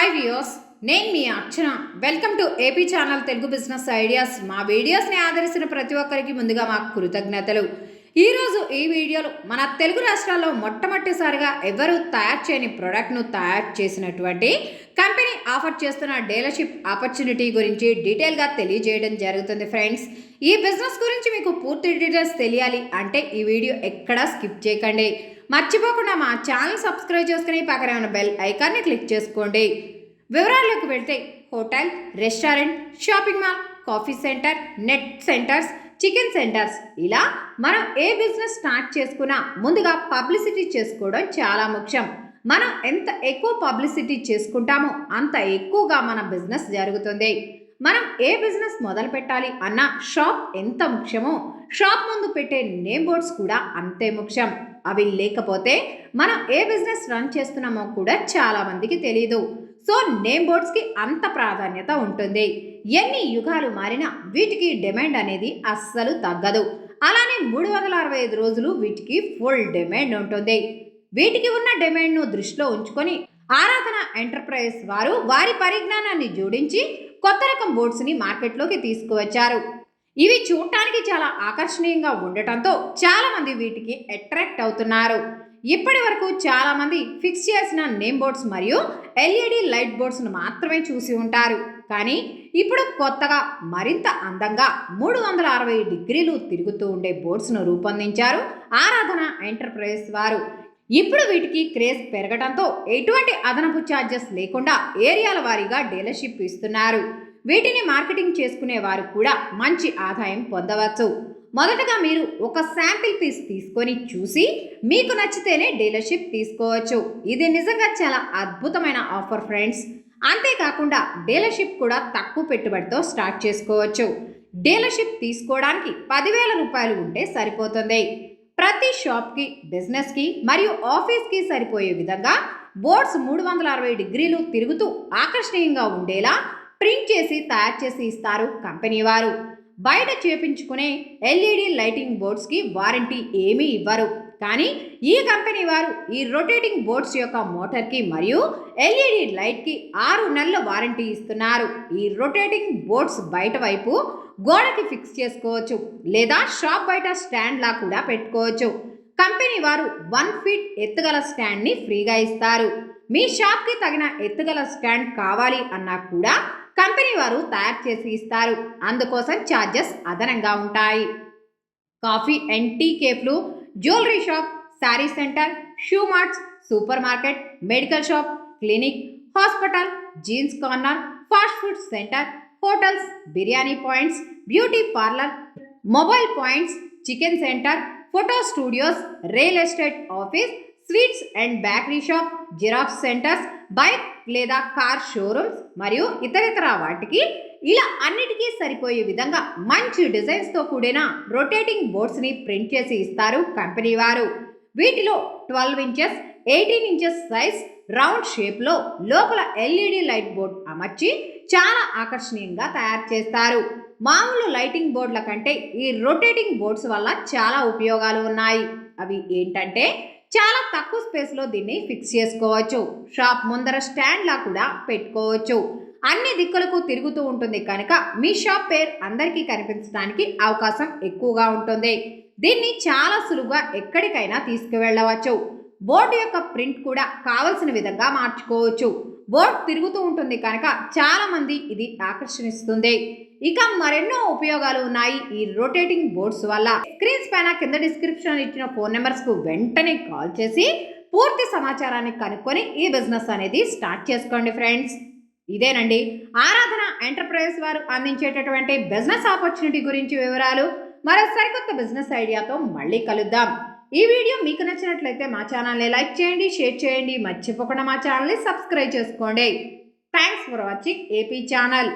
Hi viewers, నేను మీ Archana. Welcome to AP channel Telugu business ideas. మా వీడియోస్ని ఆదరిస్తున్న ప్రతి ఒక్కరికి ముందుగా మాకు కృతజ్ఞతలు. ఈరోజు ఈ వీడియోలో మన తెలుగు రాష్ట్రాల్లో మొట్టమొదటిసారిగా ఎవరు తయారు చేయని ప్రోడక్ట్ను తయారు చేసినటువంటి కంపెనీ ఆఫర్ చేస్తున్న డీలర్షిప్ ఆపర్చునిటీ గురించి డీటెయిల్గా తెలియజేయడం జరుగుతుంది. ఫ్రెండ్స్, ఈ బిజినెస్ గురించి మీకు పూర్తి డీటెయిల్స్ తెలియాలి అంటే ఈ వీడియో ఎక్కడా స్కిప్ చేయకండి. మర్చిపోకుండా మా ఛానల్ సబ్స్క్రైబ్ చేసుకుని పక్కన ఉన్న బెల్ ఐకాన్ని క్లిక్ చేసుకోండి. వివరాల్లోకి వెళ్తే hotel, restaurant, shopping mall, coffee centre, net centres, chicken centres, ఇలా మనం ఏ బిజినెస్ స్టార్ట్ చేసుకున్నా ముందుగా పబ్లిసిటీ చేసుకోవడం చాలా ముఖ్యం. మనం ఎంత ఎక్కువ పబ్లిసిటీ చేసుకుంటామో అంత ఎక్కువగా మన బిజినెస్ జరుగుతుంది. మనం ఏ బిజినెస్ మొదలు పెట్టాలి అన్న షాప్ ఎంత ముఖ్యమో షాప్ ముందు పెట్టే నేమ్ బోర్డ్స్ కూడా అంతే ముఖ్యం. అవి లేకపోతే మనం ఏ బిజినెస్ రన్ చేస్తున్నామో కూడా చాలా మందికి తెలియదు. సో నేమ్ బోర్డ్స్కి అంత ప్రాధాన్యత ఉంటుంది. ఎన్ని యుగాలు మారినా వీటికి డిమాండ్ అనేది అస్సలు తగ్గదు. అలానే 365 రోజులు వీటికి ఫుల్ డిమాండ్ ఉంటుంది. వీటికి ఉన్న డిమాండ్ను దృష్టిలో ఉంచుకొని ఆరాధన ఎంటర్ప్రైజెస్ వారు వారి పరిజ్ఞానాన్ని జోడించి కొత్త రకం బోర్డ్స్ని మార్కెట్లోకి తీసుకువచ్చారు. ఇవి చూడటానికి చాలా ఆకర్షణీయంగా ఉండటంతో చాలా మంది వీటికి అట్రాక్ట్ అవుతున్నారు. ఇప్పటి వరకు చాలా మంది ఫిక్స్ చేసిన నేమ్ బోర్డ్స్ మరియు ఎల్ఈడి లైట్ బోర్డ్స్ను మాత్రమే చూసి ఉంటారు. కానీ ఇప్పుడు కొత్తగా మరింత అందంగా 360 డిగ్రీలు తిరుగుతూ ఉండే బోర్డ్స్ను రూపొందించారు ఆరాధన ఎంటర్ప్రైజెస్ వారు. ఇప్పుడు వీటికి క్రేజ్ పెరగడంతో ఎటువంటి అదనపు ఛార్జెస్ లేకుండా ఏరియాల వారీగా డీలర్షిప్ ఇస్తున్నారు. వీటిని మార్కెటింగ్ చేసుకునే వారు కూడా మంచి ఆదాయం పొందవచ్చు. మొదటగా మీరు ఒక శాంపిల్ పీస్ తీసుకొని చూసి మీకు నచ్చితేనే డీలర్షిప్ తీసుకోవచ్చు. ఇది నిజంగా చాలా అద్భుతమైన ఆఫర్ ఫ్రెండ్స్. అంతేకాకుండా డీలర్షిప్ కూడా తక్కువ పెట్టుబడితో స్టార్ట్ చేసుకోవచ్చు. డీలర్షిప్ తీసుకోవడానికి 10,000 రూపాయలు ఉంటే సరిపోతుంది. ప్రతి షాప్కి, బిజినెస్కి మరియు ఆఫీస్కి సరిపోయే విధంగా బోర్డ్స్ 360 డిగ్రీలు తిరుగుతూ ఆకర్షణీయంగా ఉండేలా ప్రింట్ చేసి తయారు చేసి ఇస్తారు కంపెనీ వారు. బయట చేపించుకునే ఎల్ఈడి లైటింగ్ బోర్డ్స్కి వారంటీ ఏమీ ఇవ్వరు. కానీ ఈ కంపెనీ వారు ఈ రొటేటింగ్ బోర్డ్స్ యొక్క మోటార్కి మరియు ఎల్ఈడి లైట్కి 6 నెలల వారంటీ ఇస్తున్నారు. ఈ రొటేటింగ్ బోర్డ్స్ బయట వైపు గోడకి ఫిక్స్ చేసుకోవచ్చు లేదా షాప్ బయట స్టాండ్ లా కూడా పెట్టుకోవచ్చు. కంపెనీ వారు 1 ఫీట్ ఎత్తుగల స్టాండ్ని ఫ్రీగా ఇస్తారు. మీ షాప్కి తగిన ఎత్తుగల స్టాండ్ కావాలి అన్నా కూడా కంపెనీ వారు తయారు చేసి ఇస్తారు. అందుకోసం ఛార్జెస్ అదనంగా ఉంటాయి. కాఫీ అండ్ టీ కేఫ్లు, jewellery shop, sari centre, shoe marts, super market, medical shop, clinic, hospital, jeans corner, fast food centre, hotels, biryani points, beauty parlour, mobile points, chicken centre, photo studios, real estate office, sweets and bakery shop, Xerox centres, bike లేదా car showrooms మరియు ఇతరితర వాటికి ఇలా అన్నిటికీ సరిపోయే విధంగా మంచి డిజైన్స్తో కూడిన రొటేటింగ్ బోర్డ్స్ని ప్రింట్ చేసి ఇస్తారు కంపెనీ వారు. వీటిలో 12 ఇంచెస్, 18 ఇంచెస్ సైజ్ రౌండ్ షేప్లో లోపల ఎల్ఈడి లైట్ బోర్డ్ అమర్చి చాలా ఆకర్షణీయంగా తయారు చేస్తారు. మామూలు లైటింగ్ బోర్డుల కంటే ఈ రొటేటింగ్ బోర్డ్స్ వల్ల చాలా ఉపయోగాలు ఉన్నాయి. అవి ఏంటంటే, చాలా తక్కువ స్పేస్లో దీన్ని ఫిక్స్ చేసుకోవచ్చు. షాప్ ముందర స్టాండ్ లా కూడా పెట్టుకోవచ్చు. అన్ని దిక్కులకు తిరుగుతూ ఉంటుంది కనుక మీ షాప్ పేరు అందరికీ కనిపించడానికి అవకాశం ఎక్కువగా ఉంటుంది. దీన్ని చాలా సులువుగా ఎక్కడికైనా తీసుకువెళ్ళవచ్చు. బోర్డు యొక్క ప్రింట్ కూడా కావలసిన విధంగా మార్చుకోవచ్చు. బోర్డు తిరుగుతూ ఉంటుంది కనుక చాలా మంది ఇది ఆకర్షణిస్తుంది. ఇక మరెన్నో ఉపయోగాలు ఉన్నాయి ఈ రొటేటింగ్ బోర్డ్స్ వల్ల. స్క్రీన్స్ పైన కింద డిస్క్రిప్షన్ ఇచ్చిన ఫోన్ నెంబర్స్కు వెంటనే కాల్ చేసి పూర్తి సమాచారాన్ని కనుక్కొని ఈ బిజినెస్ అనేది స్టార్ట్ చేసుకోండి ఫ్రెండ్స్. ఇదేనండి ఆరాధన ఎంటర్ప్రైజెస్ వారు అందించేటటువంటి బిజినెస్ ఆపర్చునిటీ గురించి వివరాలు. మరో సరికొత్త బిజినెస్ ఐడియాతో మళ్ళీ కలుద్దాం. ఈ వీడియో మీకు నచ్చినట్లయితే మా ఛానల్ని లైక్ చేయండి, షేర్ చేయండి. మర్చిపోకుండా మా ఛానల్ని సబ్స్క్రైబ్ చేసుకోండి. Thanks for watching AP channel.